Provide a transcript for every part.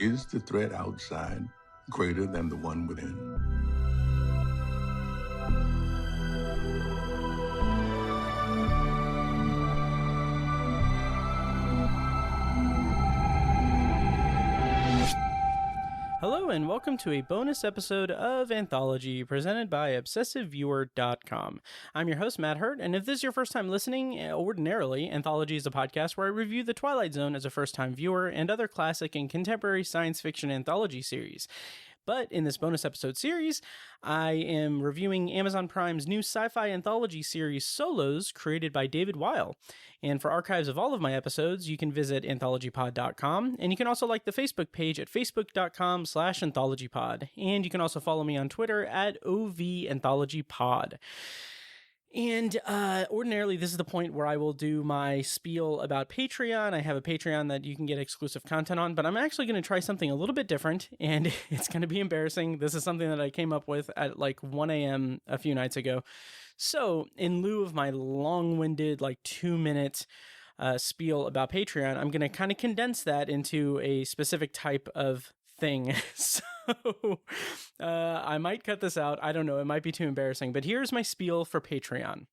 Is the threat outside greater than the one within? Hello and welcome to a bonus episode of Anthology presented by ObsessiveViewer.com. I'm your host, Matt Hurt, and if this is your first time listening, ordinarily, Anthology is a podcast where I review The Twilight Zone as a first-time viewer and other classic and contemporary science fiction anthology series. But in this bonus episode series, I am reviewing Amazon Prime's new sci-fi anthology series Solos, created by David Weil. And for archives of all of my episodes, you can visit anthologypod.com, and you can also like the Facebook page at facebook.com/anthologypod. And you can also follow me on Twitter at OVAnthologyPod. And ordinarily, this is the point where I will do my spiel about Patreon. I have a Patreon that you can get exclusive content on, but I'm actually going to try something a little bit different, and it's going to be embarrassing. This is something that I came up with at like 1 a.m. a few nights ago. So in lieu of my long-winded, like 2-minute spiel about Patreon, I'm going to kind of condense that into a specific type of thing. So I might cut this out. I don't know. It might be too embarrassing, but here's my spiel for Patreon.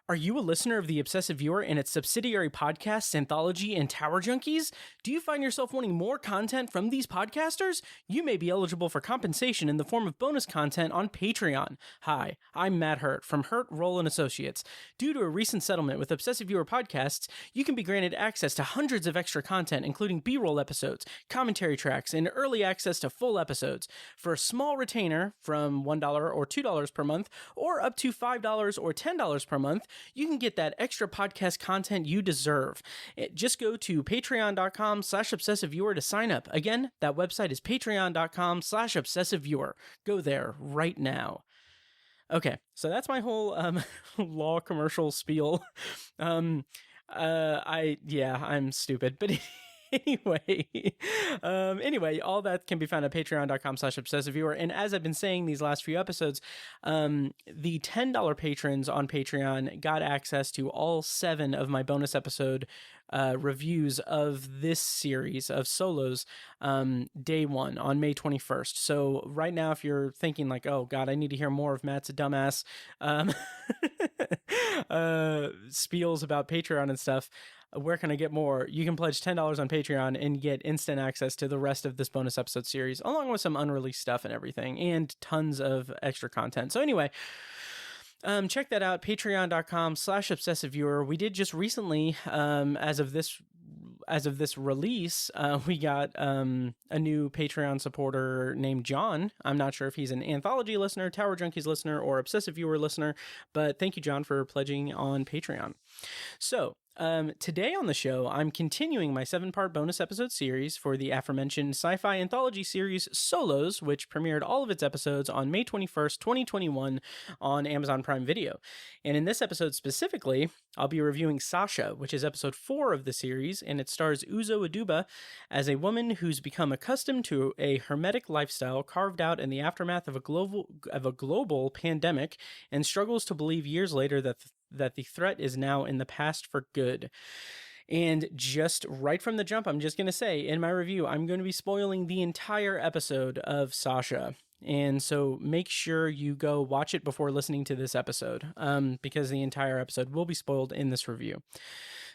Are you a listener of The Obsessive Viewer and its subsidiary podcasts, Anthology and Tower Junkies? Do you find yourself wanting more content from these podcasters? You may be eligible for compensation in the form of bonus content on Patreon. Hi, I'm Matt Hurt from Hurt, Roll & Associates. Due to a recent settlement with Obsessive Viewer Podcasts, you can be granted access to hundreds of extra content, including B-roll episodes, commentary tracks, and early access to full episodes. For a small retainer from $1 or $2 per month, or up to $5 or $10 per month, you can get that extra podcast content you deserve. Just go to patreon.com/obsessiveviewer to sign up. Again, that website is patreon.com/obsessiveviewer. Go there right now. Okay, so that's my whole law commercial spiel. I'm stupid, but Anyway, all that can be found at patreon.com/obsessiveviewer. And as I've been saying these last few episodes, the $10 patrons on Patreon got access to all 7 of my bonus episode reviews of this series of Solos day 1 on May 21st. So right now, if you're thinking like, oh God, I need to hear more of Matt's dumbass spiels about Patreon and stuff, where can I get more? You can pledge $10 on Patreon and get instant access to the rest of this bonus episode series, along with some unreleased stuff and everything, and tons of extra content. So anyway, check that out, patreon.com/obsessiveviewer. We did just recently, as of this release, we got a new Patreon supporter named John. I'm not sure if he's an Anthology listener, Tower Junkies listener, or Obsessive Viewer listener, but thank you, John, for pledging on Patreon. So today on the show, I'm continuing my 7-part bonus episode series for the aforementioned sci-fi anthology series Solos, which premiered all of its episodes on May 21st, 2021 on Amazon Prime Video. And in this episode specifically, I'll be reviewing Sasha, which is episode 4 of the series, and it stars Uzo Aduba as a woman who's become accustomed to a hermetic lifestyle carved out in the aftermath of a global pandemic and struggles to believe years later that the threat is now in the past for good. And just right from the jump, I'm just going to say, in my review, I'm going to be spoiling the entire episode of Sasha. And so make sure you go watch it before listening to this episode, because the entire episode will be spoiled in this review.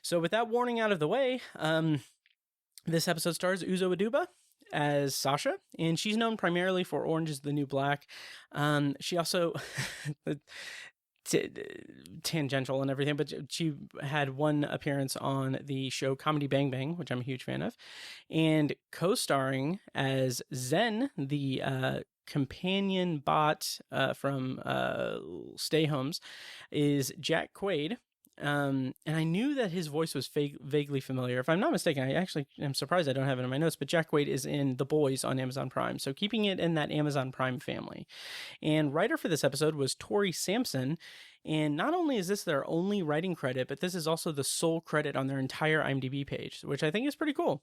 So with that warning out of the way, this episode stars Uzo Aduba as Sasha, and she's known primarily for Orange is the New Black. She also... tangential and everything, but she had one appearance on the show Comedy Bang Bang, which I'm a huge fan of, and co-starring as Zen, the companion bot from Stay Homes, is Jack Quaid. And I knew that his voice was vaguely familiar. If I'm not mistaken, I actually am surprised I don't have it in my notes, but Jack Quaid is in The Boys on Amazon Prime, so keeping it in that Amazon Prime family. And writer for this episode was Tori Sampson, and not only is this their only writing credit, but this is also the sole credit on their entire IMDb page, which I think is pretty cool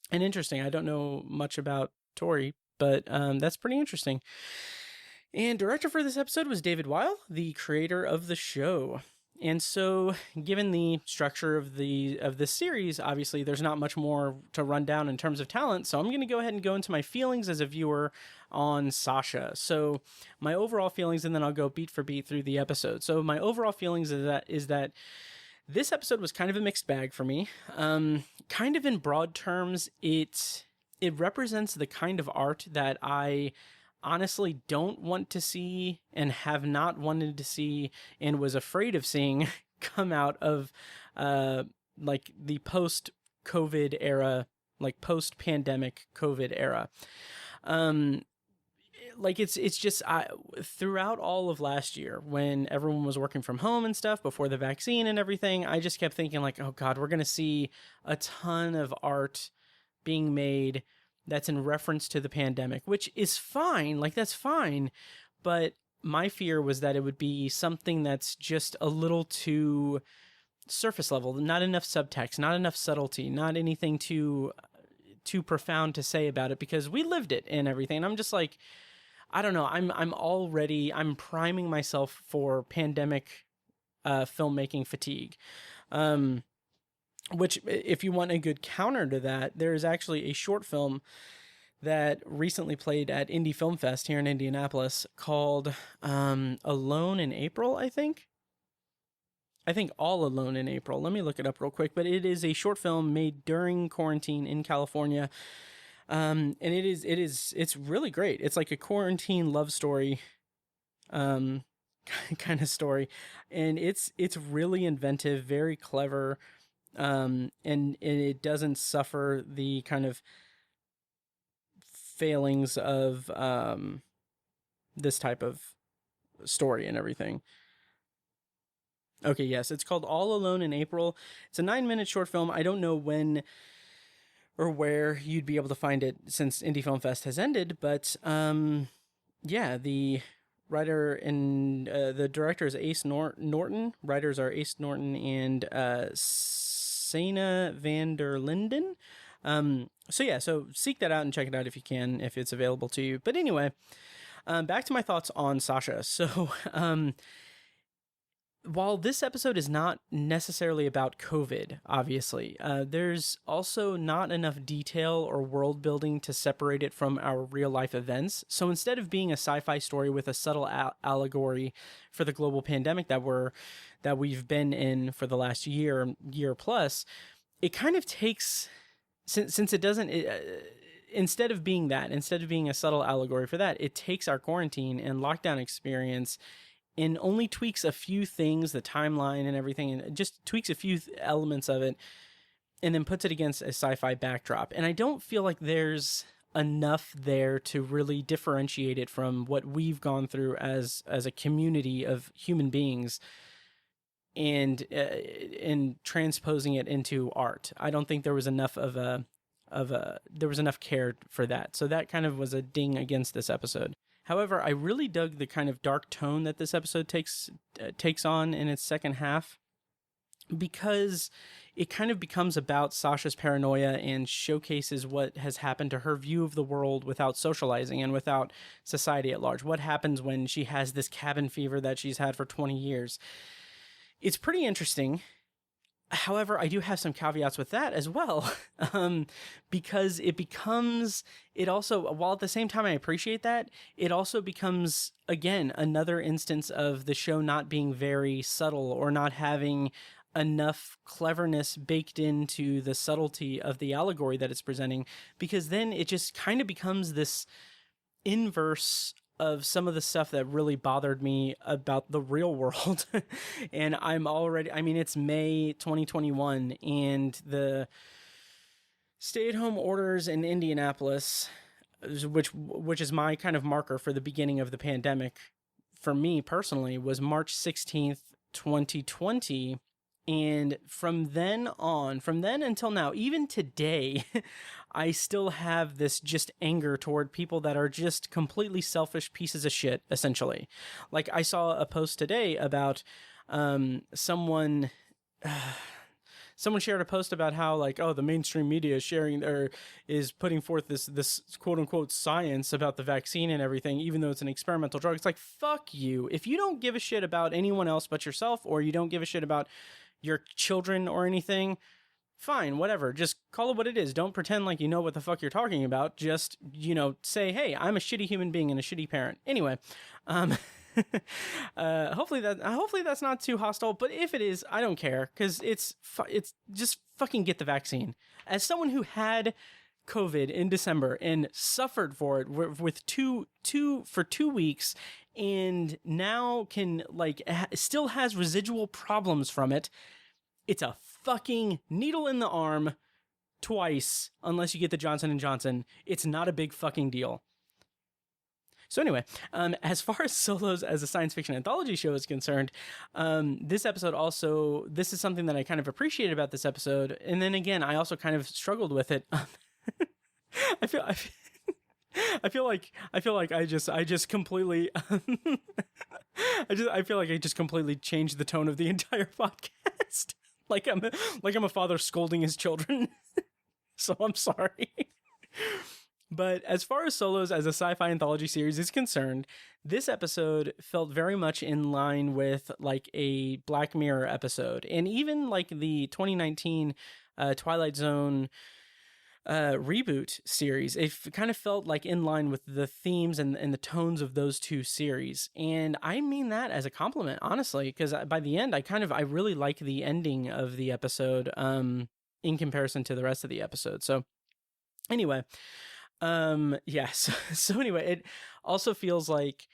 and interesting. I don't know much about Tori, but that's pretty interesting. And director for this episode was David Weil, the creator of the show. And so, given the structure of this series, obviously there's not much more to run down in terms of talent. So I'm going to go ahead and go into my feelings as a viewer on Sasha. So my overall feelings, and then I'll go beat for beat through the episode. So my overall feelings is that this episode was kind of a mixed bag for me. Kind of in broad terms, it represents the kind of art that I honestly don't want to see and have not wanted to see and was afraid of seeing come out of like the post-COVID era, like post-pandemic COVID era. Like it's just throughout all of last year when everyone was working from home and stuff before the vaccine and everything, I just kept thinking like, oh God, we're going to see a ton of art being made that's in reference to the pandemic, which is fine. Like, that's fine. But my fear was that it would be something that's just a little too surface level, not enough subtext, not enough subtlety, not anything too profound to say about it, because we lived it and everything. And I'm just like, I don't know. I'm priming myself for pandemic filmmaking fatigue. Which, if you want a good counter to that, there is actually a short film that recently played at Indie Film Fest here in Indianapolis called Alone in April, I think. All Alone in April. Let me look it up real quick. But it is a short film made during quarantine in California. And it's really great. It's like a quarantine love story kind of story. And it's really inventive, very clever. And it doesn't suffer the kind of failings of this type of story and everything. Okay, yes, it's called All Alone in April. It's a 9-minute short film. I don't know when or where you'd be able to find it since Indie Film Fest has ended, but yeah, the writer and the director is Ace Norton. Writers are Ace Norton and Sana van der Linden. So seek that out and check it out if you can, if it's available to you. But anyway, back to my thoughts on Sasha. So, while this episode is not necessarily about COVID, obviously, there's also not enough detail or world building to separate it from our real life events. So instead of being a sci-fi story with a subtle allegory for the global pandemic that we've been in for the last year plus, it kind of takes, since it doesn't, instead of being a subtle allegory for that, it takes our quarantine and lockdown experience and only tweaks a few things, the timeline and everything, and just tweaks a few elements of it, and then puts it against a sci-fi backdrop. And I don't feel like there's enough there to really differentiate it from what we've gone through as a community of human beings, and transposing it into art. I don't think there was enough there was enough care for that. So that kind of was a ding against this episode. However, I really dug the kind of dark tone that this episode takes on in its second half, because it kind of becomes about Sasha's paranoia and showcases what has happened to her view of the world without socializing and without society at large. What happens when she has this cabin fever that she's had for 20 years. It's pretty interesting. However, I do have some caveats with that as well, because it also, while at the same time I appreciate that, it also becomes, again, another instance of the show not being very subtle or not having enough cleverness baked into the subtlety of the allegory that it's presenting, because then it just kind of becomes this inverse of some of the stuff that really bothered me about the real world. And it's May 2021, and the stay-at-home orders in Indianapolis, which is my kind of marker for the beginning of the pandemic, for me personally, was March 16th, 2020. And from then until now, even today, I still have this just anger toward people that are just completely selfish pieces of shit, essentially. Like, I saw a post today about someone someone shared a post about how like, oh, the mainstream media is putting forth this quote unquote science about the vaccine and everything, even though it's an experimental drug. It's like, fuck you. If you don't give a shit about anyone else but yourself, or you don't give a shit about your children or anything, fine, whatever. Just call it what it is. Don't pretend like you know what the fuck you're talking about. Just, say, hey, I'm a shitty human being and a shitty parent. Anyway, hopefully that's not too hostile, but if it is, I don't care, because it's just fucking get the vaccine. As someone who had COVID in December and suffered for it with for 2 weeks, and now can still has residual problems from it, it's a fucking needle in the arm twice, unless you get the Johnson & Johnson. It's not a big fucking deal. So anyway, as far as Solos as a science fiction anthology show is concerned, this is something that I kind of appreciated about this episode. And then again, I also kind of struggled with it. I feel like I just completely I feel like I just completely changed the tone of the entire podcast. like I'm a father scolding his children. So I'm sorry. But as far as Solos as a sci-fi anthology series is concerned, this episode felt very much in line with like a Black Mirror episode, and even like the 2019 Twilight Zone reboot series. It kind of felt like in line with the themes and the tones of those two series. And I mean that as a compliment, honestly, because by the end, I really like the ending of the episode in comparison to the rest of the episode. So anyway, so anyway, it also feels like,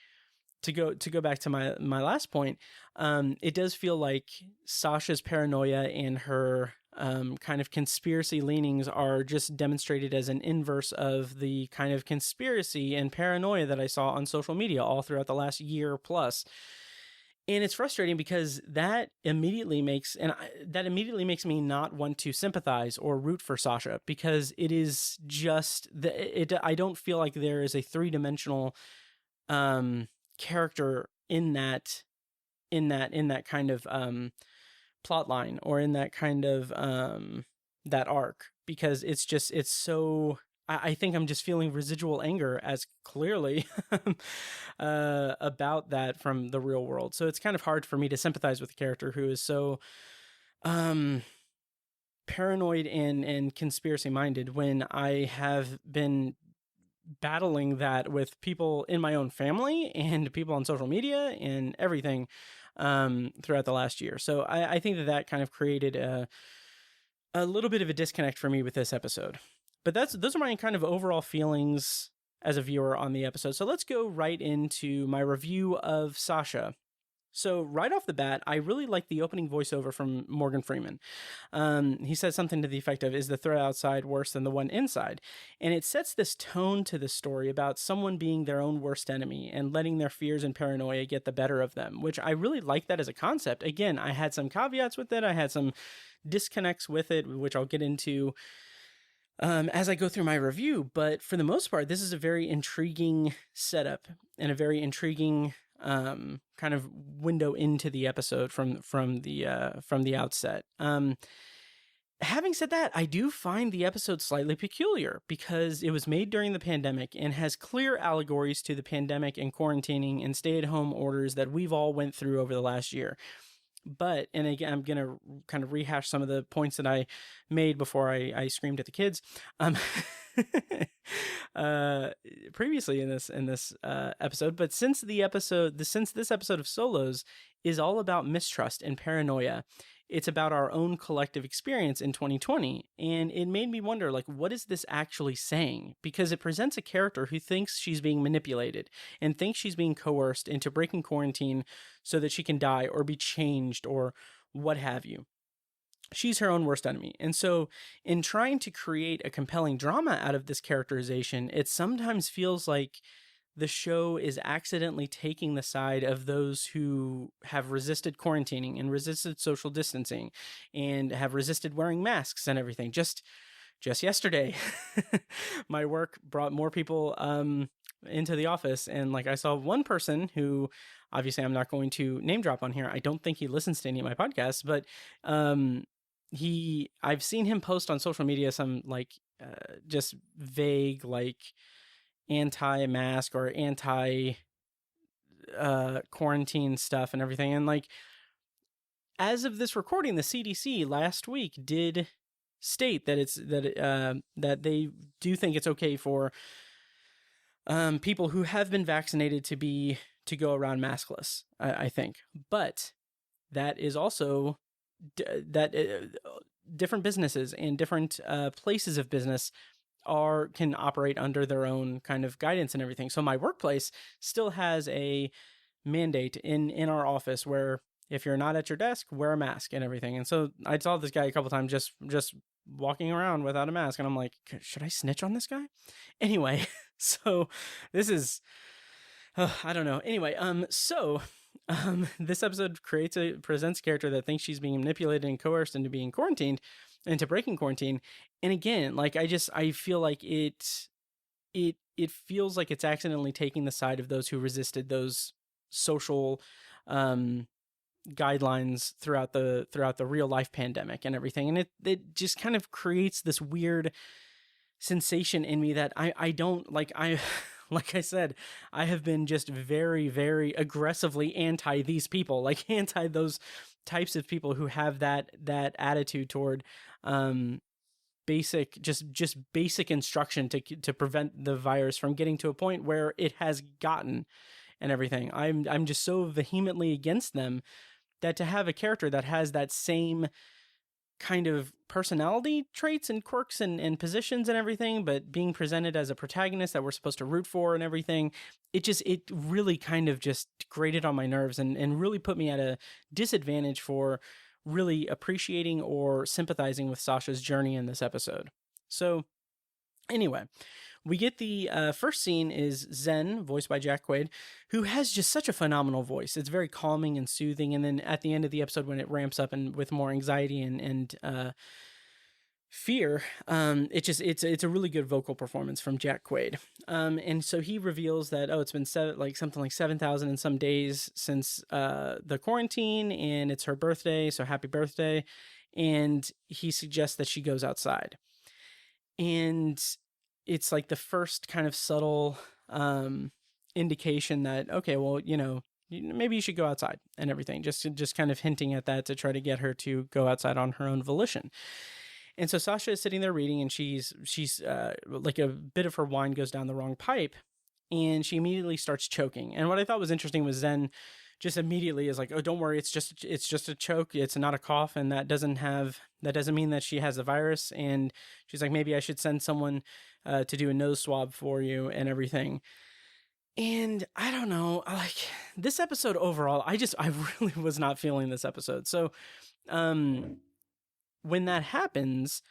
to go back to my last point, it does feel like Sasha's paranoia and her kind of conspiracy leanings are just demonstrated as an inverse of the kind of conspiracy and paranoia that I saw on social media all throughout the last year plus. And it's frustrating because that immediately makes me not want to sympathize or root for Sasha, because it is just I don't feel like there is a three-dimensional character in that kind of plot line, or in that kind of that arc, because it's so, I think I'm just feeling residual anger as clearly about that from the real world. So it's kind of hard for me to sympathize with a character who is so paranoid and conspiracy minded, when I have been battling that with people in my own family and people on social media and everything throughout the last year. So I think that kind of created a little bit of a disconnect for me with this episode. But those are my kind of overall feelings as a viewer on the episode. So let's go right into my review of Sasha. So right off the bat, I really like the opening voiceover from Morgan Freeman. He says something to the effect of, "Is the threat outside worse than the one inside?" And it sets this tone to the story about someone being their own worst enemy and letting their fears and paranoia get the better of them, which I really like that as a concept. Again, I had some caveats with it. I had some disconnects with it, which I'll get into as I go through my review. But for the most part, this is a very intriguing setup and a very intriguing kind of window into the episode from the outset. Having said that, I do find the episode slightly peculiar because it was made during the pandemic and has clear allegories to the pandemic and quarantining and stay-at-home orders that we've all went through over the last year. But, and again, I'm going to kind of rehash some of the points that I made before I screamed at the kids previously in this episode. But since this episode of Solos is all about mistrust and paranoia, it's about our own collective experience in 2020. And it made me wonder, like, what is this actually saying? Because it presents a character who thinks she's being manipulated and thinks she's being coerced into breaking quarantine so that she can die or be changed or what have you. She's her own worst enemy. And so in trying to create a compelling drama out of this characterization, it sometimes feels like the show is accidentally taking the side of those who have resisted quarantining and resisted social distancing and have resisted wearing masks and everything. Just yesterday, my work brought more people into the office, and like I saw one person who, obviously I'm not going to name drop on here. I don't think he listens to any of my podcasts, but I've seen him post on social media some like just vague like anti-mask or anti quarantine stuff and everything. And like, as of this recording, the CDC last week did state that that they do think it's okay for people who have been vaccinated to go around maskless. I think, but that is also that different businesses and different places of business can operate under their own kind of guidance and everything. So my workplace still has a mandate in our office where if you're not at your desk, wear a mask and everything. And so I saw this guy a couple times just walking around without a mask, and I'm like, should I snitch on this guy? Anyway, so this is I don't know. Anyway, this episode presents a character that thinks she's being manipulated and coerced into being quarantined, into breaking quarantine. And again, like I feel like it feels like it's accidentally taking the side of those who resisted those social guidelines throughout the real life pandemic and everything. And it just kind of creates this weird sensation in me that I don't like. Like I said, I have been just very, very aggressively anti these people, like anti those types of people who have that attitude toward basic instruction to prevent the virus from getting to a point where it has gotten and everything. I'm just so vehemently against them that to have a character that has that same kind of personality traits and quirks and positions and everything, but being presented as a protagonist that we're supposed to root for and everything, it really kind of just grated on my nerves and really put me at a disadvantage for really appreciating or sympathizing with Sasha's journey in this episode. So anyway, we get the first scene is Zen, voiced by Jack Quaid, who has just such a phenomenal voice. It's very calming and soothing. And then at the end of the episode, when it ramps up and with more anxiety and fear, it's a really good vocal performance from Jack Quaid. And so he reveals that it's been something like 7,000 and some days since the quarantine, and it's her birthday. So happy birthday! And he suggests that she goes outside, and it's like the first kind of subtle indication that, okay, well, maybe you should go outside and everything, just kind of hinting at that to try to get her to go outside on her own volition. And so Sasha is sitting there reading, and she's like a bit of her wine goes down the wrong pipe, and she immediately starts choking. And what I thought was interesting was Zen just immediately is like, oh, don't worry, it's just a choke, it's not a cough, and that doesn't mean that she has the virus. And she's like, maybe I should send someone to do a nose swab for you and everything. And I don't know, like this episode overall, I really was not feeling this episode. So when that happens,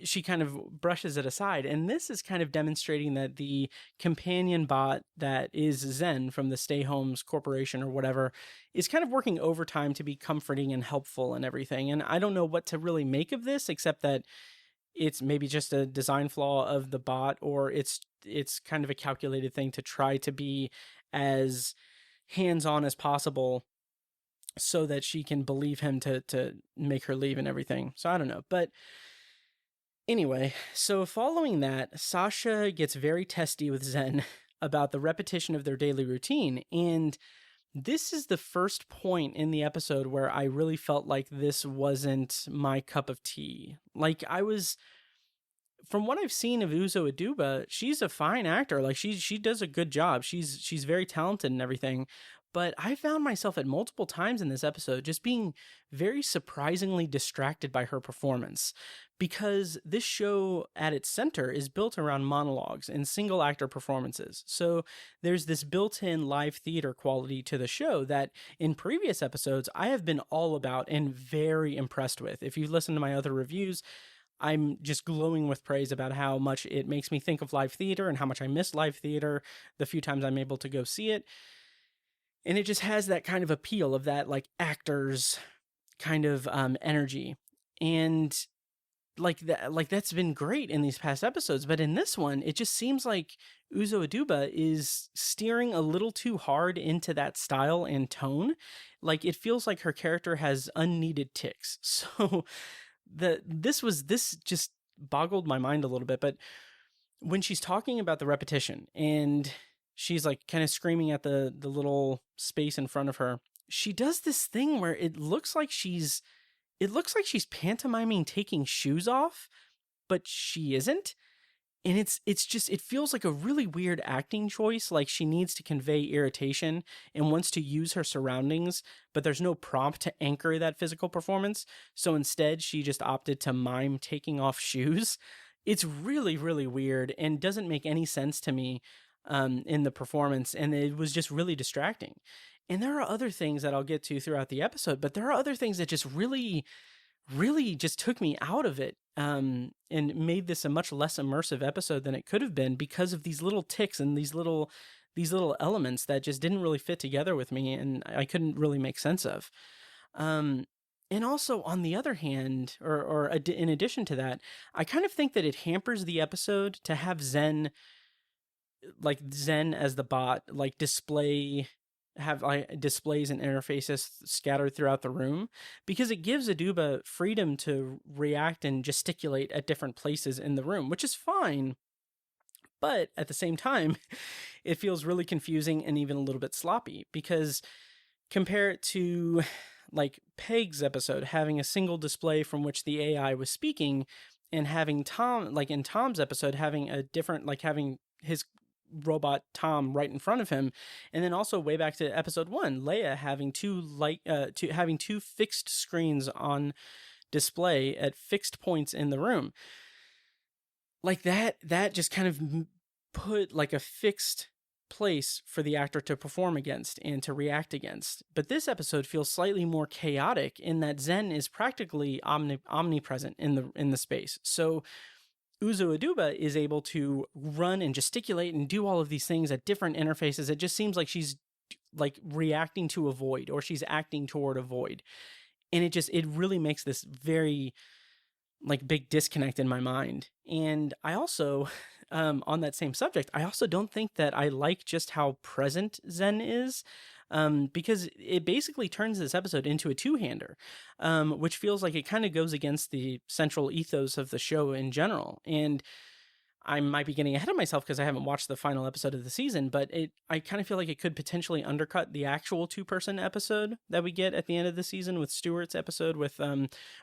she kind of brushes it aside. And this is kind of demonstrating that the companion bot that is Zen from the Stay Homes Corporation or whatever is kind of working overtime to be comforting and helpful and everything. And I don't know what to really make of this, except that it's maybe just a design flaw of the bot, or it's kind of a calculated thing to try to be as hands-on as possible so that she can believe him to make her leave and everything. So I don't know. But anyway, so following that, Sasha gets very testy with Zen about the repetition of their daily routine. And this is the first point in the episode where I really felt like this wasn't my cup of tea. Like from what I've seen of Uzo Aduba, she's a fine actor. Like she does a good job. She's very talented and everything. But I found myself at multiple times in this episode just being very surprisingly distracted by her performance, because this show at its center is built around monologues and single actor performances. So there's this built-in live theater quality to the show that in previous episodes I have been all about and very impressed with. If you listen to my other reviews, I'm just glowing with praise about how much it makes me think of live theater and how much I miss live theater the few times I'm able to go see it. And it just has that kind of appeal of that like actors kind of energy. And like that, like that's been great in these past episodes, but in this one it just seems like Uzo Aduba is steering a little too hard into that style and tone. Like it feels like her character has unneeded ticks. So this just boggled my mind a little bit. But when she's talking about the repetition and she's like kind of screaming at the little space in front of her, she does this thing where it looks like she's pantomiming taking shoes off, but she isn't. And it feels like a really weird acting choice. Like she needs to convey irritation and wants to use her surroundings, but there's no prompt to anchor that physical performance. So instead, she just opted to mime taking off shoes. It's really, really weird and doesn't make any sense to me in the performance. And it was just really distracting. And there are other things that I'll get to throughout the episode, but there are other things that just really, really just took me out of it and made this a much less immersive episode than it could have been because of these little ticks and these little elements that just didn't really fit together with me and I couldn't really make sense of. And also, on the other hand, or in addition to that, I kind of think that it hampers the episode to have Zen as the bot, like displays and interfaces scattered throughout the room, because it gives Aduba freedom to react and gesticulate at different places in the room, which is fine. But at the same time, it feels really confusing and even a little bit sloppy, because compare it to like Peg's episode having a single display from which the AI was speaking, and having Tom, like in Tom's episode, having a different, like having his robot Tom right in front of him. And then also way back to episode 1, Leia having two fixed screens on display at fixed points in the room. Like that just kind of put like a fixed place for the actor to perform against and to react against. But this episode feels slightly more chaotic in that Zen is practically omnipresent in the space. So Uzo Aduba is able to run and gesticulate and do all of these things at different interfaces. It just seems like she's like reacting to a void, or she's acting toward a void. And it really makes this very like big disconnect in my mind. And I also, on that same subject, I also don't think that I like just how present Zen is. Because it basically turns this episode into a two-hander, which feels like it kind of goes against the central ethos of the show in general. And I might be getting ahead of myself because I haven't watched the final episode of the season, but I kind of feel like it could potentially undercut the actual two-person episode that we get at the end of the season with Stewart's episode with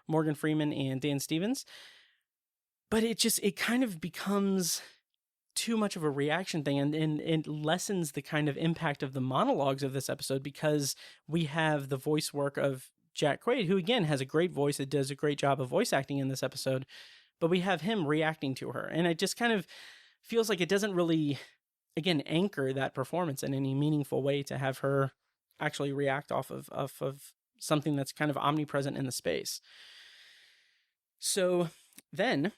Morgan Freeman and Dan Stevens. But it kind of becomes too much of a reaction thing, and it lessens the kind of impact of the monologues of this episode, because we have the voice work of Jack Quaid, who again has a great voice. It does a great job of voice acting in this episode, but we have him reacting to her, and it just kind of feels like it doesn't really, again, anchor that performance in any meaningful way to have her actually react off of something that's kind of omnipresent in the space. So then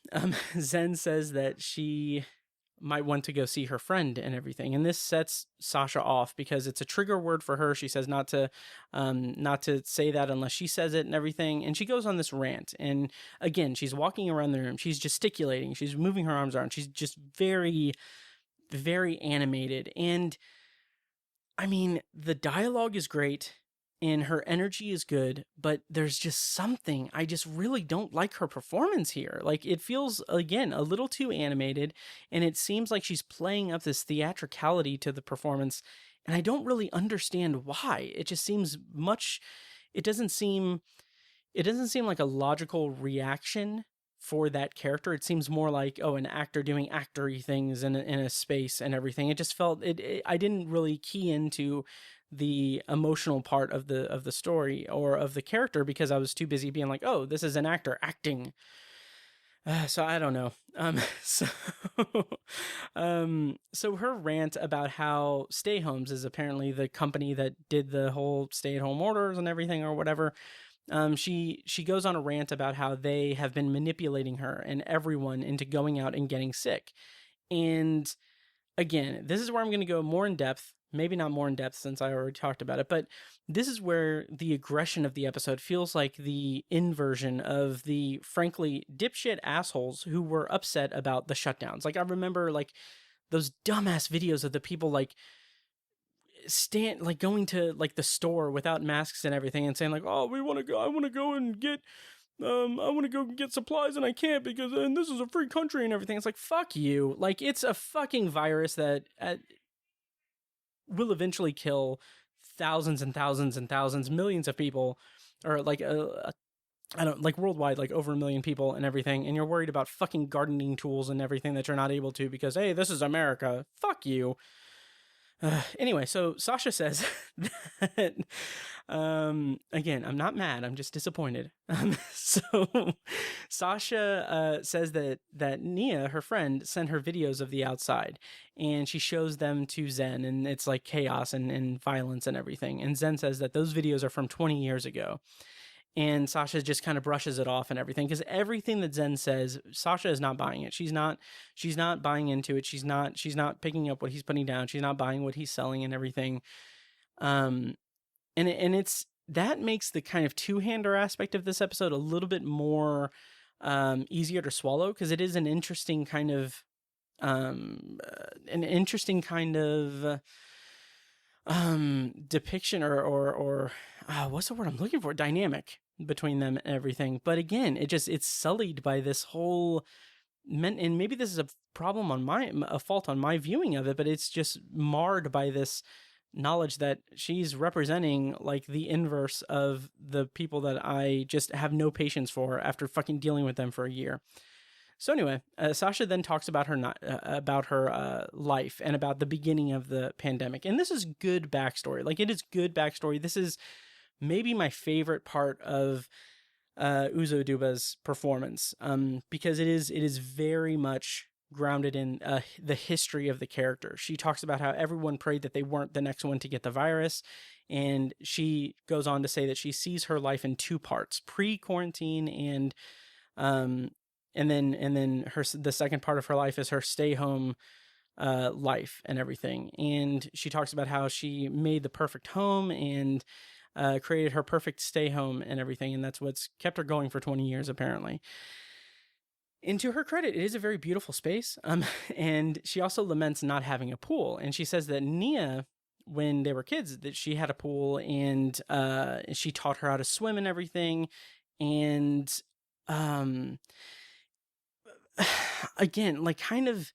Zen says that she might want to go see her friend and everything, and this sets Sasha off because it's a trigger word for her. She says not to say that unless she says it and everything, and she goes on this rant. And again, she's walking around the room, she's gesticulating, she's moving her arms around, she's just very, very animated. And I mean, the dialogue is great and her energy is good, but there's just something, I just really don't like her performance here. Like, it feels, again, a little too animated, and it seems like she's playing up this theatricality to the performance, and I don't really understand why. It just seems it doesn't seem like a logical reaction for that character. It seems more like, an actor doing actory things in a space and everything. It just felt, I didn't really key into the emotional part of the story or of the character because I was too busy being like, oh, this is an actor acting. So I don't know. So her rant about how Stay Homes is apparently the company that did the whole stay-at-home orders and everything or whatever. She goes on a rant about how they have been manipulating her and everyone into going out and getting sick. And again, this is where I'm going to go more in depth, maybe not more in depth since I already talked about it, but this is where the aggression of the episode feels like the inversion of the, frankly, dipshit assholes who were upset about the shutdowns. Like, I remember, like, those dumbass videos of the people, like, going to, like, the store without masks and everything and saying, like, oh, I want to go and get supplies and I can't because this is a free country and everything. It's like, fuck you. Like, it's a fucking virus that will eventually kill thousands and thousands and thousands, millions of people, or like worldwide, like over 1 million people and everything. And you're worried about fucking gardening tools and everything that you're not able to because, hey, this is America. Fuck you. Anyway, so Sasha says that, again, I'm not mad, I'm just disappointed. So Sasha says that Nia, her friend, sent her videos of the outside, and she shows them to Zen, and it's like chaos and violence and everything. And Zen says that those videos are from 20 years ago. And Sasha just kind of brushes it off and everything, because everything that Zen says, Sasha is not buying it. She's not buying into it. She's not picking up what he's putting down. She's not buying what he's selling and everything. And it's that makes the kind of two-hander aspect of this episode a little bit more easier to swallow, because it is an interesting kind of depiction or what's the word I'm looking for? Dynamic between them and everything. But again, it's sullied by this whole, and maybe this is a problem a fault on my viewing of it, but it's just marred by this knowledge that she's representing like the inverse of the people that I just have no patience for after fucking dealing with them for a year. So anyway, Sasha then talks about her life and about the beginning of the pandemic. And this is good backstory. Like, it is good backstory. This is maybe my favorite part of Uzo Aduba's performance, because it is very much grounded in the history of the character. She talks about how everyone prayed that they weren't the next one to get the virus. And she goes on to say that she sees her life in two parts, pre-quarantine and then the second part of her life is her stay home life and everything. And she talks about how she made the perfect home and created her perfect stay home and everything. And that's what's kept her going for 20 years, apparently. And to her credit, it is a very beautiful space. And she also laments not having a pool. And she says that Nia, when they were kids, that she had a pool and she taught her how to swim and everything. And again, like, kind of,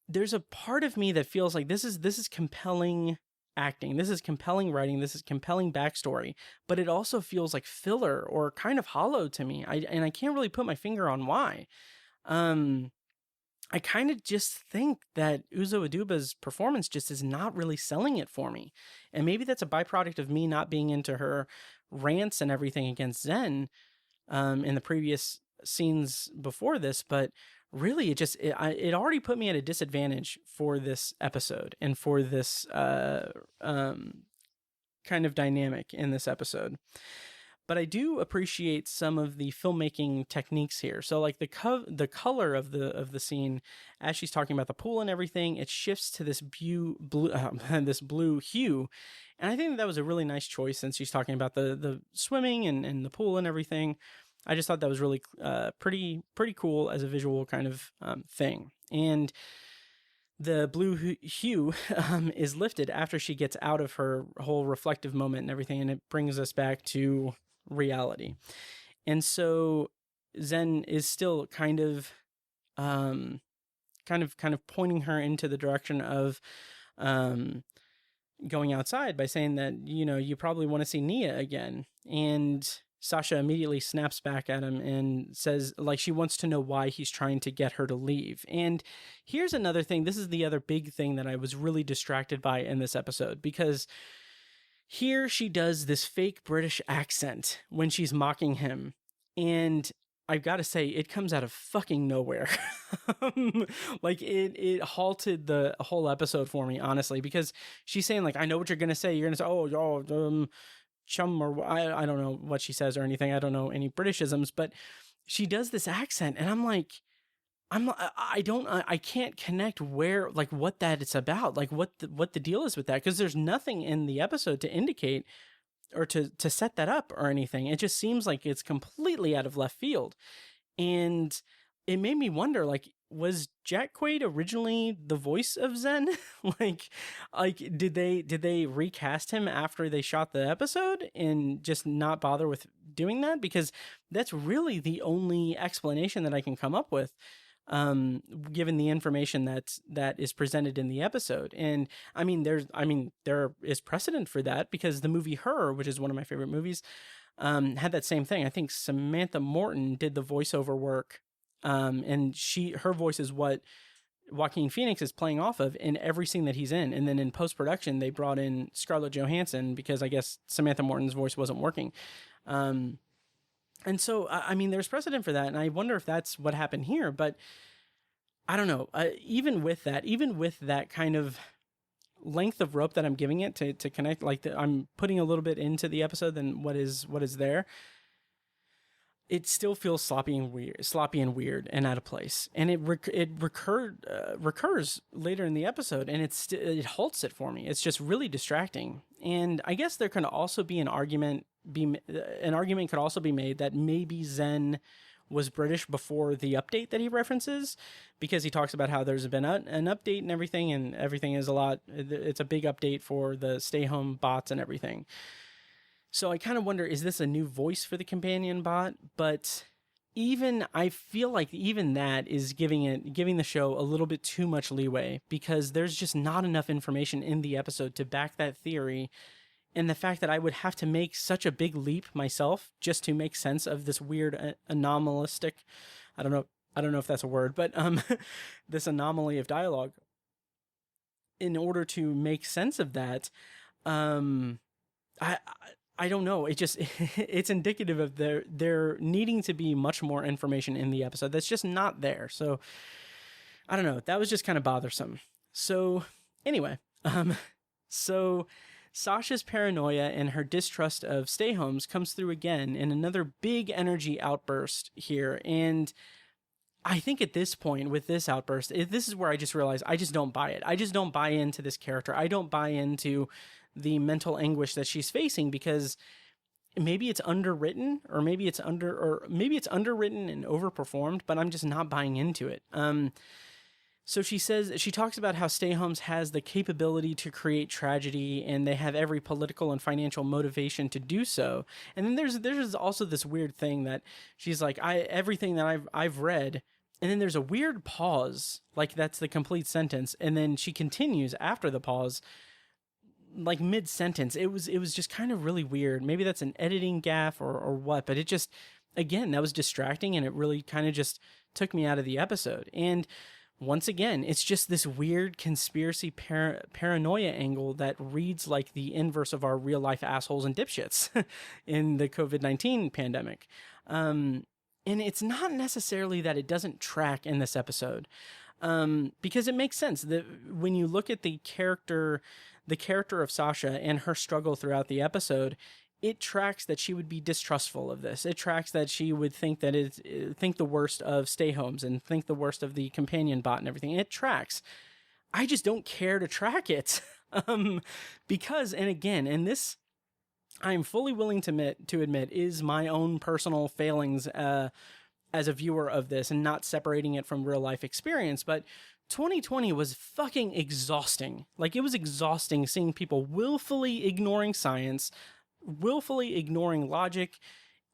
there's a part of me that feels like this is compelling acting, this is compelling writing, this is compelling backstory, but it also feels like filler or kind of hollow to me. I can't really put my finger on why. I kind of just think that Uzo Aduba's performance just is not really selling it for me. And maybe that's a byproduct of me not being into her rants and everything against Zen in the previous scenes before this, but really it already put me at a disadvantage for this episode and for this kind of dynamic in this episode. But I do appreciate some of the filmmaking techniques here. So like the color of the scene as she's talking about the pool and everything, it shifts to this this blue hue. And I think that was a really nice choice, since she's talking about the swimming and the pool and everything. I just thought that was really pretty cool as a visual kind of thing. And the blue hue is lifted after she gets out of her whole reflective moment and everything, and it brings us back to reality. And so Zen is still kind of pointing her into the direction of going outside by saying that, you probably want to see Nia again. And Sasha immediately snaps back at him and says, like, she wants to know why he's trying to get her to leave. And here's another thing. This is the other big thing that I was really distracted by in this episode, because here she does this fake British accent when she's mocking him. And I've got to say, it comes out of fucking nowhere. Like, it halted the whole episode for me, honestly, because she's saying, like, I know what you're going to say. You're going to say, chum, or I don't know what she says or anything. I don't know any Britishisms, but she does this accent, and I'm like, I can't connect where, like, what that it's about, like what the deal is with that, because there's nothing in the episode to indicate or to set that up or anything. It just seems like it's completely out of left field. And it made me wonder, like, was Jack Quaid originally the voice of Zen? like did they recast him after they shot the episode and just not bother with doing that? Because that's really the only explanation that I can come up with, given the information that is presented in the episode. And there is precedent for that, because the movie Her, which is one of my favorite movies, had that same thing. I think Samantha Morton did the voiceover work, and her voice is what Joaquin Phoenix is playing off of in every scene that he's in. And then in post-production, they brought in Scarlett Johansson because I guess Samantha Morton's voice wasn't working. And so, there's precedent for that, and I wonder if that's what happened here. But I don't know. Even with that kind of length of rope that I'm giving it to connect, like I'm putting a little bit into the episode than what is there, it still feels sloppy and weird and out of place. And it recurs later in the episode, and it halts it for me. It's just really distracting. And I guess there can also be an argument could also be made that maybe Zen was British before the update that he references, because he talks about how there's been an update and everything is it's a big update for the stay home bots and everything. So I kind of wonder, is this a new voice for the companion bot? But I feel like even that is giving the show a little bit too much leeway, because there's just not enough information in the episode to back that theory. And the fact that I would have to make such a big leap myself just to make sense of this weird anomalistic, I don't know if that's a word, but this anomaly of dialogue, in order to make sense of that, I don't know. It just it's indicative of there needing to be much more information in the episode that's just not there. So I don't know. That was just kind of bothersome. So anyway, so Sasha's paranoia and her distrust of stay homes comes through again in another big energy outburst here. And I think at this point with this outburst, this is where I just realized I just don't buy it. I just don't buy into this character. I don't buy into the mental anguish that she's facing, because maybe it's underwritten, or maybe it's underwritten and overperformed, but I'm just not buying into it. So she talks about how stay homes has the capability to create tragedy, and they have every political and financial motivation to do so. And then there's also this weird thing that she's like, everything that I've read, and then there's a weird pause, like that's the complete sentence, and then she continues after the pause, like mid sentence. It was just kind of really weird. Maybe that's an editing gaffe or what, but it just, again, that was distracting, and it really kind of just took me out of the episode. And once again, it's just this weird conspiracy paranoia angle that reads like the inverse of our real life assholes and dipshits in the COVID-19 pandemic. And it's not necessarily that it doesn't track in this episode, because it makes sense that when you look at the character of Sasha and her struggle throughout the episode, it tracks that she would be distrustful of this. It tracks that she would think the worst of stay homes and think the worst of the companion bot and everything. It tracks. I just don't care to track it. Because, and again, and this I'm fully willing to admit is my own personal failings as a viewer of this, and not separating it from real life experience. But 2020 was fucking exhausting. Like, it was exhausting seeing people willfully ignoring science, willfully ignoring logic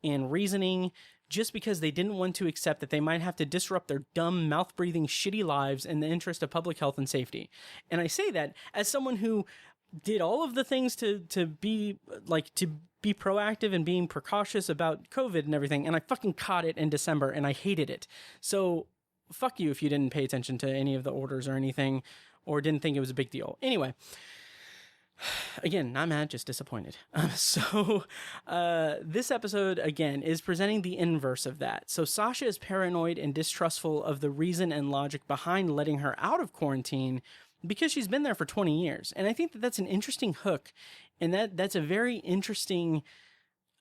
and reasoning, just because they didn't want to accept that they might have to disrupt their dumb, mouth-breathing, shitty lives in the interest of public health and safety. And I say that as someone who did all of the things to be proactive and being precautious about COVID and everything, and I fucking caught it in December, and I hated it. So fuck you if you didn't pay attention to any of the orders or anything, or didn't think it was a big deal. Anyway, again, not mad, just disappointed. This episode, again, is presenting the inverse of that. So Sasha is paranoid and distrustful of the reason and logic behind letting her out of quarantine, because she's been there for 20 years. And I think that that's an interesting hook, and that's a very interesting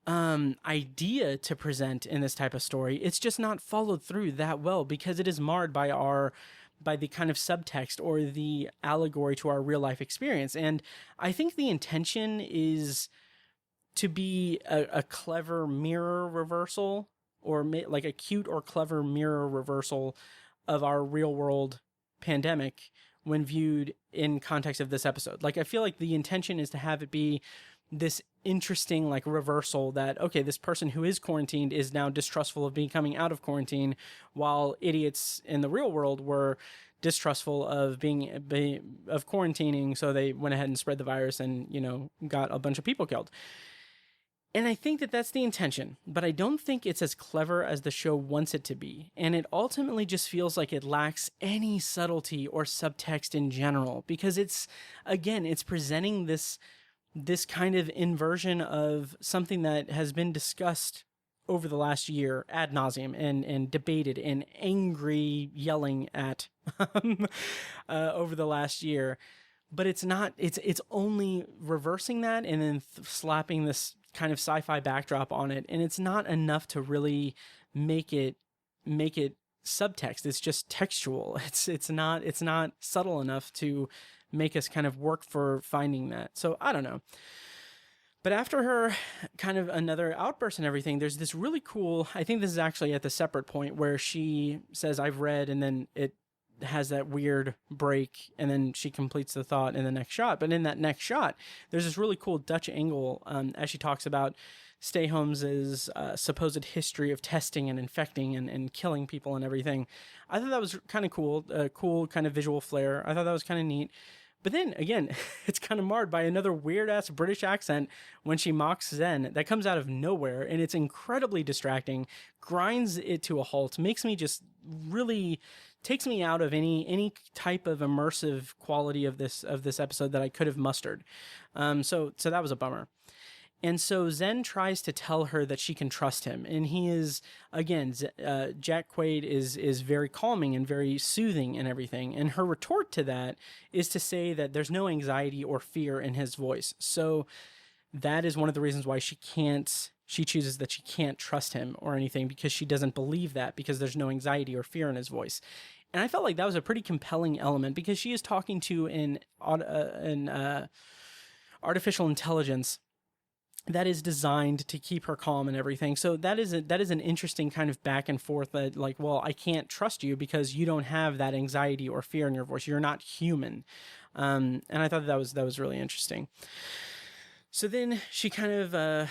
idea to present in this type of story. It's just not followed through that well because it is marred by the kind of subtext or the allegory to our real life experience. And I think the intention is to be a clever mirror reversal, or like a cute or clever mirror reversal of our real world pandemic when viewed in context of this episode. Like, I feel like the intention is to have it be this interesting like reversal that, okay, this person who is quarantined is now distrustful of being coming out of quarantine, while idiots in the real world were distrustful of being of quarantining, so they went ahead and spread the virus and, you know, got a bunch of people killed. And I think that that's the intention, but I don't think it's as clever as the show wants it to be. And it ultimately just feels like it lacks any subtlety or subtext in general, because it's, again, it's presenting this kind of inversion of something that has been discussed over the last year ad nauseum and debated and angry yelling at over the last year. But it's not, it's only reversing that and then slapping this kind of sci-fi backdrop on it. And it's not enough to really make it subtext. It's just textual. It's not subtle enough to make us kind of work for finding that. So I don't know. But after her kind of another outburst and everything, there's this really cool, I think this is actually at the separate point where she says, I've read, and then it has that weird break, and then she completes the thought in the next shot. But in that next shot, there's this really cool Dutch angle as she talks about stay homes' supposed history of testing and infecting and killing people and everything. I thought that was kind of cool, a cool kind of visual flair. I thought that was kind of neat. But then, again, it's kind of marred by another weird-ass British accent when she mocks Zen that comes out of nowhere, and it's incredibly distracting, grinds it to a halt, makes me just really, takes me out of any type of immersive quality of this episode that I could have mustered. So that was a bummer. And so Zen tries to tell her that she can trust him. And he is, again, Jack Quaid is very calming and very soothing and everything. And her retort to that is to say that there's no anxiety or fear in his voice. So that is one of the reasons why she chooses that she can't trust him or anything, because she doesn't believe that, because there's no anxiety or fear in his voice. And I felt like that was a pretty compelling element, because she is talking to an artificial intelligence that is designed to keep her calm and everything. So that is an interesting kind of back and forth that, like, well, I can't trust you because you don't have that anxiety or fear in your voice. You're not human. And I thought that was really interesting. So then she kind of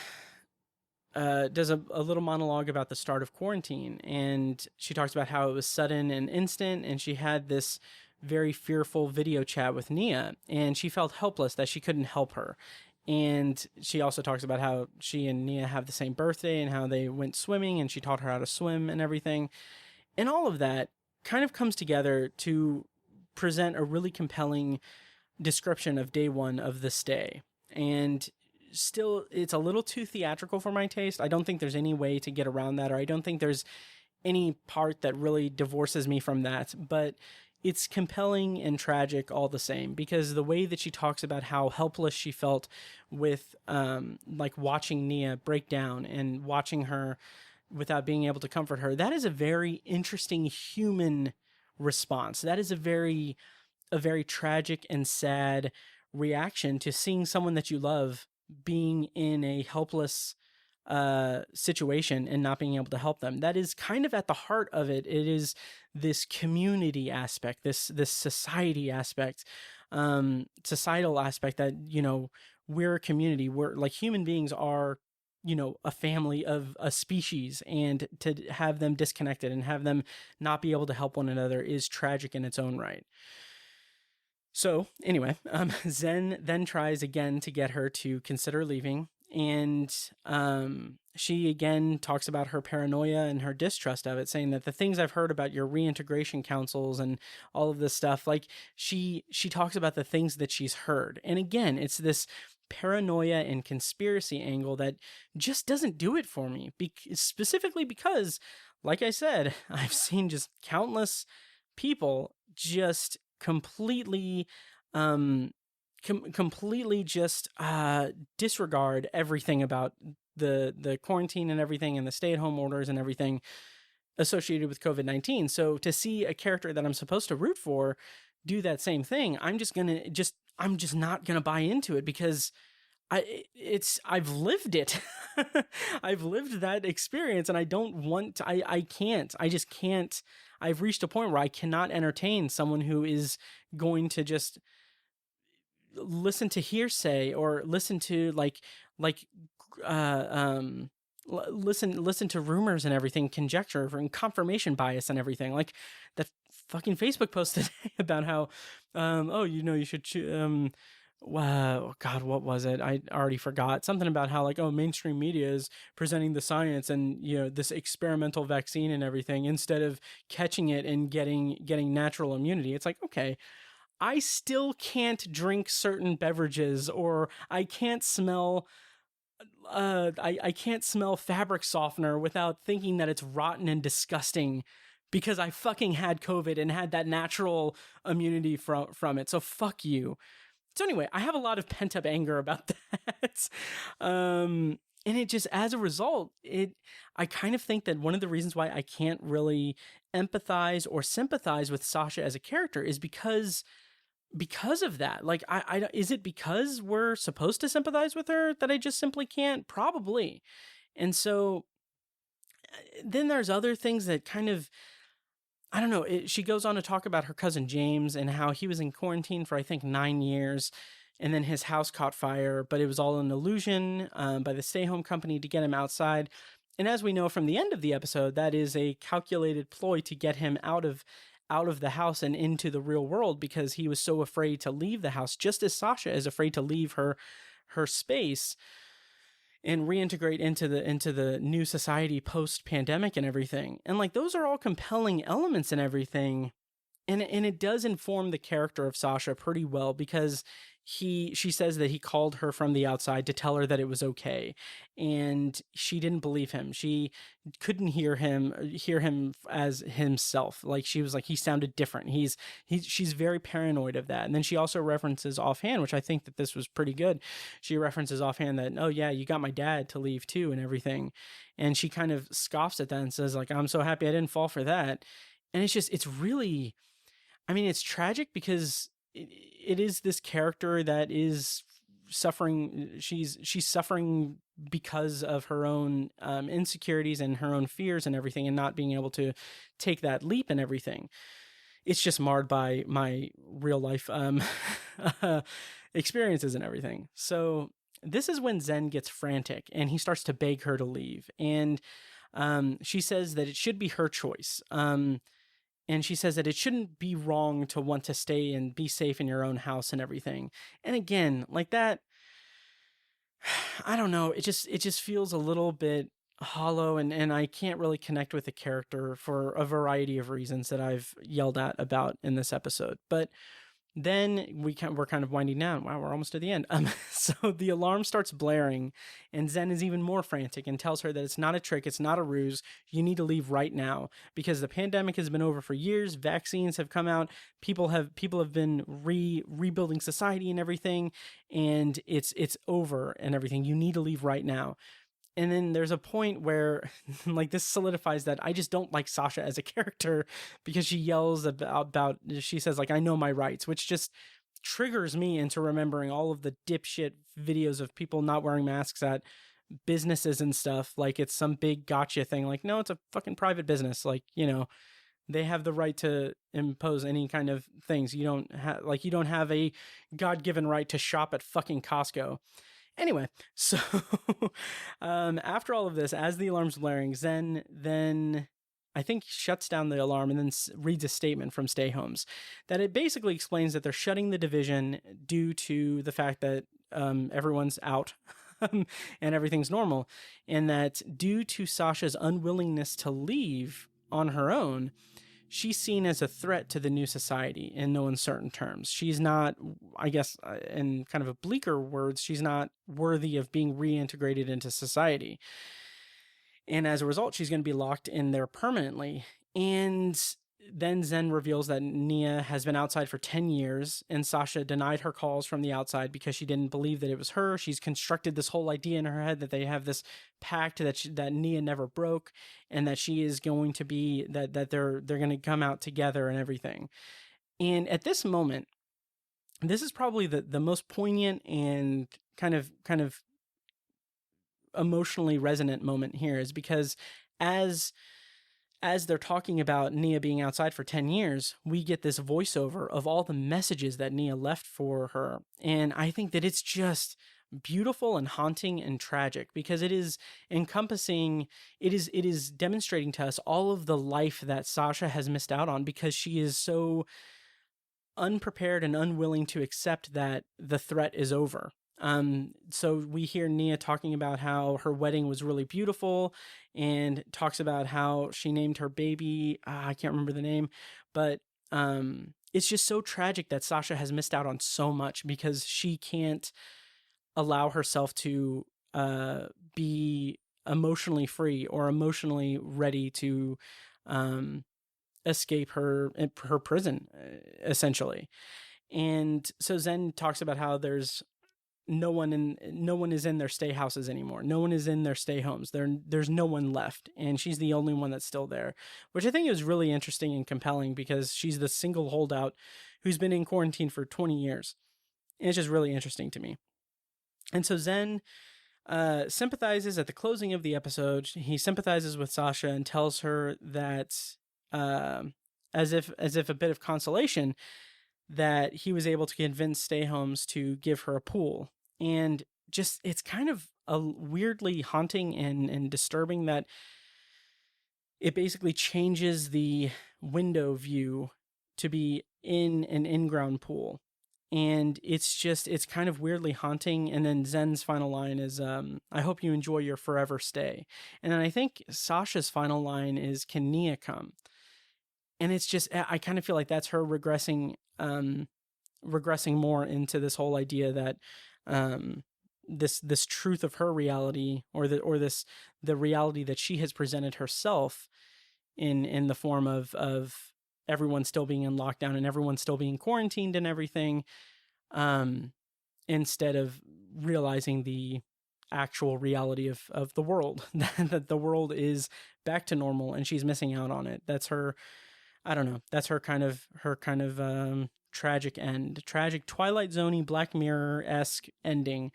does a little monologue about the start of quarantine, and she talks about how it was sudden and instant, and she had this very fearful video chat with Nia, and she felt helpless that she couldn't help her. And she also talks about how she and Nia have the same birthday and how they went swimming and she taught her how to swim and everything. And all of that kind of comes together to present a really compelling description of day one of the stay. And still, it's a little too theatrical for my taste. I don't think there's any way to get around that, or I don't think there's any part that really divorces me from that. But it's compelling and tragic all the same, because the way that she talks about how helpless she felt with like watching Nia break down and watching her without being able to comfort her, that is a very interesting human response. That is a very tragic and sad reaction to seeing someone that you love being in a helpless situation and not being able to help them. That is kind of at the heart of it. It is this community aspect, this society aspect, societal aspect that, you know, we're a community. We're like, human beings are, you know, a family of a species, and to have them disconnected and have them not be able to help one another is tragic in its own right. So anyway, Zen then tries again to get her to consider leaving. And she again talks about her paranoia and her distrust of it, saying that the things I've heard about your reintegration councils and all of this stuff, like she talks about the things that she's heard. And again, it's this paranoia and conspiracy angle that just doesn't do it for me, specifically because, like I said, I've seen just countless people just completely completely just disregard everything about the quarantine and everything and the stay-at-home orders and everything associated with COVID-19. So to see a character that I'm supposed to root for do that same thing, I'm just not gonna buy into it, because I've lived it. I've lived that experience, and I don't want to, I just can't. I've reached a point where I cannot entertain someone who is going to just listen to hearsay or listen to listen to rumors and everything, conjecture and confirmation bias and everything, like that fucking Facebook post today about how you should wow, God, what was it? I already forgot. Something about how mainstream media is presenting the science and this experimental vaccine and everything instead of catching it and getting natural immunity. It's like, okay, I still can't drink certain beverages, or I can't smell I can't smell fabric softener without thinking that it's rotten and disgusting, because I fucking had COVID and had that natural immunity from it. So fuck you. So anyway, I have a lot of pent up anger about that. And it just, as a result, I kind of think that one of the reasons why I can't really empathize or sympathize with Sasha as a character is because of that. Like, is it because we're supposed to sympathize with her that I just simply can't? Probably. And so then there's other things that kind of, I don't know. She goes on to talk about her cousin James and how he was in quarantine for, I think, 9 years, and then his house caught fire, but it was all an illusion by the stay-home company to get him outside. And as we know from the end of the episode, that is a calculated ploy to get him out of the house and into the real world, because he was so afraid to leave the house, just as Sasha is afraid to leave her space and reintegrate into the new society post-pandemic and everything. And those are all compelling elements and everything. And it does inform the character of Sasha pretty well, because she says that he called her from the outside to tell her that it was okay, and she didn't believe him. She couldn't hear him as himself. Like, she was like, he sounded different. She's very paranoid of that. And then she also references offhand, which I think that this was pretty good. She references offhand that, oh yeah, you got my dad to leave too and everything. And she kind of scoffs at that and says, like, I'm so happy I didn't fall for that. And it's really, I mean, it's tragic, because it is this character that is suffering. She's suffering because of her own insecurities and her own fears and everything, and not being able to take that leap and everything. It's just marred by my real life experiences and everything. So this is when Zen gets frantic and he starts to beg her to leave. And she says that it should be her choice. And she says that it shouldn't be wrong to want to stay and be safe in your own house and everything. And again, like that, I don't know. It just feels a little bit hollow, and I can't really connect with the character for a variety of reasons that I've yelled at about in this episode. But then we're kind of winding down. Wow, we're almost to the end. So the alarm starts blaring, and Zen is even more frantic and tells her that it's not a trick, it's not a ruse. You need to leave right now, because the pandemic has been over for years. Vaccines have come out. People have been rebuilding society and everything, and it's over and everything. You need to leave right now. And then there's a point where this solidifies that I just don't like Sasha as a character, because she yells about she says, I know my rights, which just triggers me into remembering all of the dipshit videos of people not wearing masks at businesses and stuff. Like it's some big gotcha thing. Like, no, it's a fucking private business. They have the right to impose any kind of things. You don't have a God-given right to shop at fucking Costco. Anyway, so after all of this, as the alarm's blaring, Zen then, I think, shuts down the alarm and then reads a statement from Stay Homes that it basically explains that they're shutting the division due to the fact that everyone's out and everything's normal, and that due to Sasha's unwillingness to leave on her own, she's seen as a threat to the new society in no uncertain terms. She's not, I guess, in kind of a bleaker words, she's not worthy of being reintegrated into society. And as a result, she's going to be locked in there permanently. And then Zen reveals that Nia has been outside for 10 years, and Sasha denied her calls from the outside because she didn't believe that it was her. She's constructed this whole idea in her head that they have this pact that Nia never broke, and that she is going to be, that they're going to come out together and everything. And at this moment, this is probably the most poignant and kind of emotionally resonant moment here, is because as they're talking about Nia being outside for 10 years, we get this voiceover of all the messages that Nia left for her. And I think that it's just beautiful and haunting and tragic, because it is encompassing, it is demonstrating to us all of the life that Sasha has missed out on, because she is so unprepared and unwilling to accept that the threat is over. So we hear Nia talking about how her wedding was really beautiful, and talks about how she named her baby, I can't remember the name, but it's just so tragic that Sasha has missed out on so much because she can't allow herself to be emotionally free or emotionally ready to escape her prison, essentially. And so Zen talks about how there's no one is in their stay houses anymore. No one is in their stay homes. There's no one left, and she's the only one that's still there, which I think is really interesting and compelling, because she's the single holdout who's been in quarantine for 20 years. And it's just really interesting to me. And so Zen sympathizes at the closing of the episode. He sympathizes with Sasha and tells her that, as if a bit of consolation, that he was able to convince stay homes to give her a pool. And just, it's kind of a weirdly haunting and disturbing that it basically changes the window view to be in an in-ground pool. And it's kind of weirdly haunting. And then Zen's final line is, I hope you enjoy your forever stay. And then I think Sasha's final line is, can Nia come? And it's just, I kind of feel like that's her regressing more into this whole idea that this truth of her reality, or the reality that she has presented herself in the form of everyone still being in lockdown and everyone still being quarantined and everything, instead of realizing the actual reality of the world, that the world is back to normal and she's missing out on it. That's her, I don't know, that's her kind of tragic end, tragic Twilight Zone-y, Black Mirror-esque ending.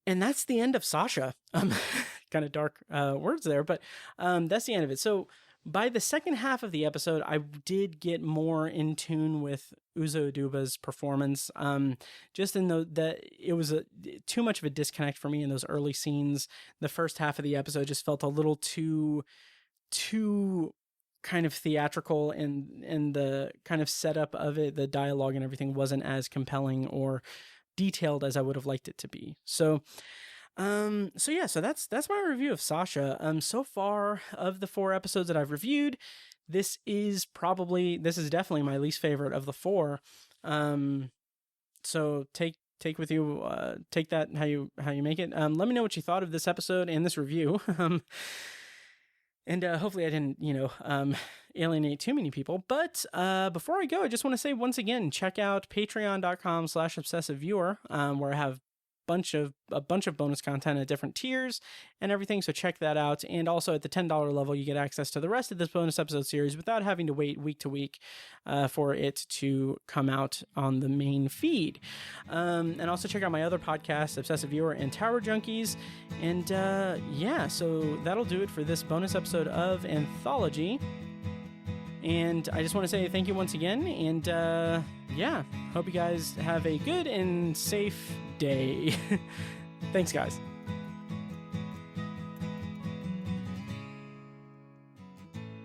And that's the end of Sasha. Kind of dark words there, but that's the end of it. So by the second half of the episode, I did get more in tune with Uzo Aduba's performance. Just in that it was too much of a disconnect for me in those early scenes. The first half of the episode just felt a little too kind of theatrical, and the kind of setup of it, the dialogue and everything wasn't as compelling or detailed as I would have liked it to be. So that's my review of Sasha. So far, of the 4 episodes that I've reviewed, this is definitely my least favorite of the 4. So take with you, take that how you make it. Let me know what you thought of this episode and this review. And hopefully I didn't, alienate too many people. But before I go, I just want to say once again, check out patreon.com/obsessiveviewer, where I have a bunch of bonus content at different tiers and everything. So check that out. And also at the $10 level, you get access to the rest of this bonus episode series without having to wait week to week for it to come out on the main feed. And also check out my other podcasts, Obsessive Viewer and Tower Junkies. And so that'll do it for this bonus episode of Anthology. And I just want to say thank you once again. And hope you guys have a good and safe day. Thanks, guys.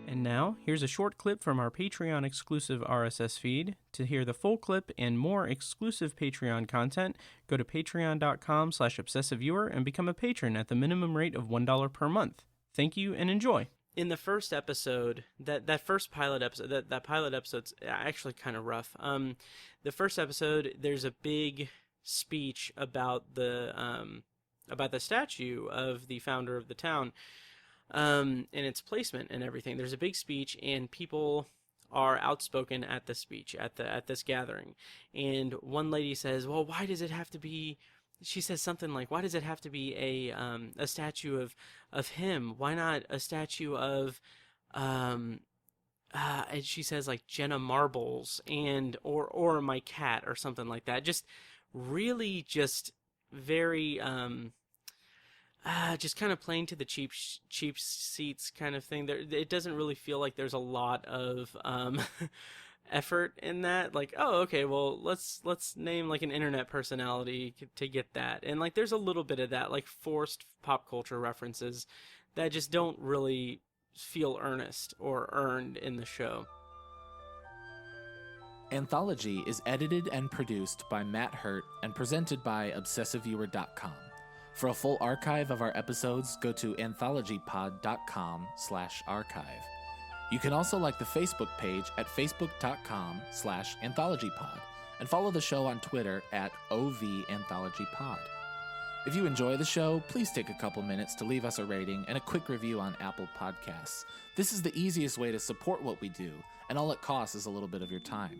And now, here's a short clip from our Patreon exclusive RSS feed. To hear the full clip and more exclusive Patreon content, go to patreon.com/obsessiveviewer and become a patron at the minimum rate of $1 per month. Thank you and enjoy. In the first episode, that first pilot episode, that pilot episode's actually kind of rough. The first episode, there's a big speech about the statue of the founder of the town, and its placement and everything. There's a big speech, and people are outspoken at the speech, at this gathering. And one lady says, well, why does it have to be, she says something like, why does it have to be a statue of him? Why not a statue of and she says like Jenna Marbles and or my cat or something like that. Just really just very just kind of playing to the cheap seats kind of thing. There, it doesn't really feel like there's a lot of effort in that. Like, oh, okay, well, let's name like an internet personality to get that. And like there's a little bit of that, like forced pop culture references that just don't really feel earnest or earned in the show. Anthology is edited and produced by Matt Hurt and presented by ObsessiveViewer.com. For a full archive of our episodes, go to anthologypod.com/archive. You can also like the Facebook page at facebook.com/anthologypod and follow the show on Twitter at OVAnthologyPod. If you enjoy the show, please take a couple minutes to leave us a rating and a quick review on Apple Podcasts. This is the easiest way to support what we do, and all it costs is a little bit of your time.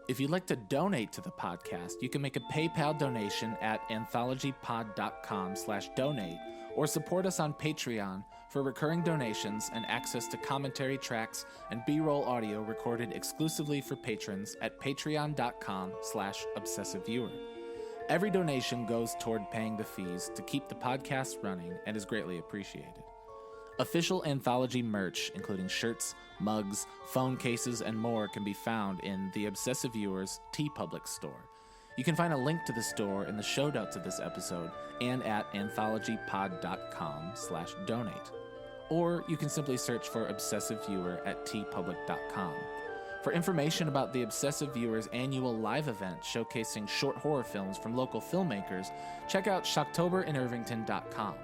If you'd like to donate to the podcast, you can make a PayPal donation at anthologypod.com/donate or support us on Patreon for recurring donations and access to commentary tracks and B-roll audio recorded exclusively for patrons at patreon.com/obsessiveviewer. Every donation goes toward paying the fees to keep the podcast running and is greatly appreciated. Official Anthology merch, including shirts, mugs, phone cases, and more, can be found in the Obsessive Viewers TeePublic store. You can find a link to the store in the show notes of this episode and at anthologypod.com/donate. Or you can simply search for Obsessive Viewer at teepublic.com. For information about the Obsessive Viewers annual live event showcasing short horror films from local filmmakers, check out shocktoberinirvington.com.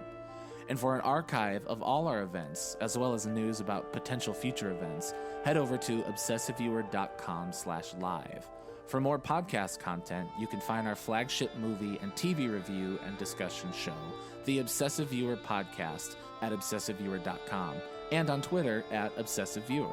And for an archive of all our events, as well as news about potential future events, head over to obsessiveviewer.com/live. For more podcast content, you can find our flagship movie and TV review and discussion show, The Obsessive Viewer Podcast, at obsessiveviewer.com, and on Twitter at obsessiveviewer.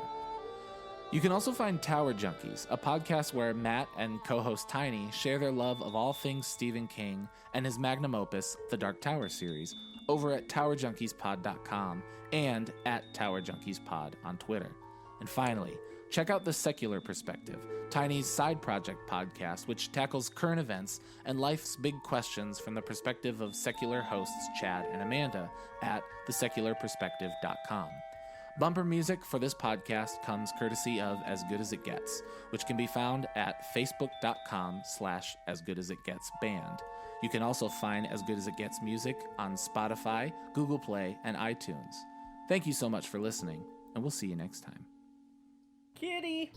You can also find Tower Junkies, a podcast where Matt and co-host Tiny share their love of all things Stephen King and his magnum opus, The Dark Tower series, over at towerjunkiespod.com and at towerjunkiespod on Twitter. And finally, check out The Secular Perspective, Tiny's side project podcast, which tackles current events and life's big questions from the perspective of secular hosts Chad and Amanda at thesecularperspective.com. Bumper music for this podcast comes courtesy of As Good As It Gets, which can be found at facebook.com/asgoodasitgetsband. You can also find As Good As It Gets music on Spotify, Google Play, and iTunes. Thank you so much for listening, and we'll see you next time. Kitty!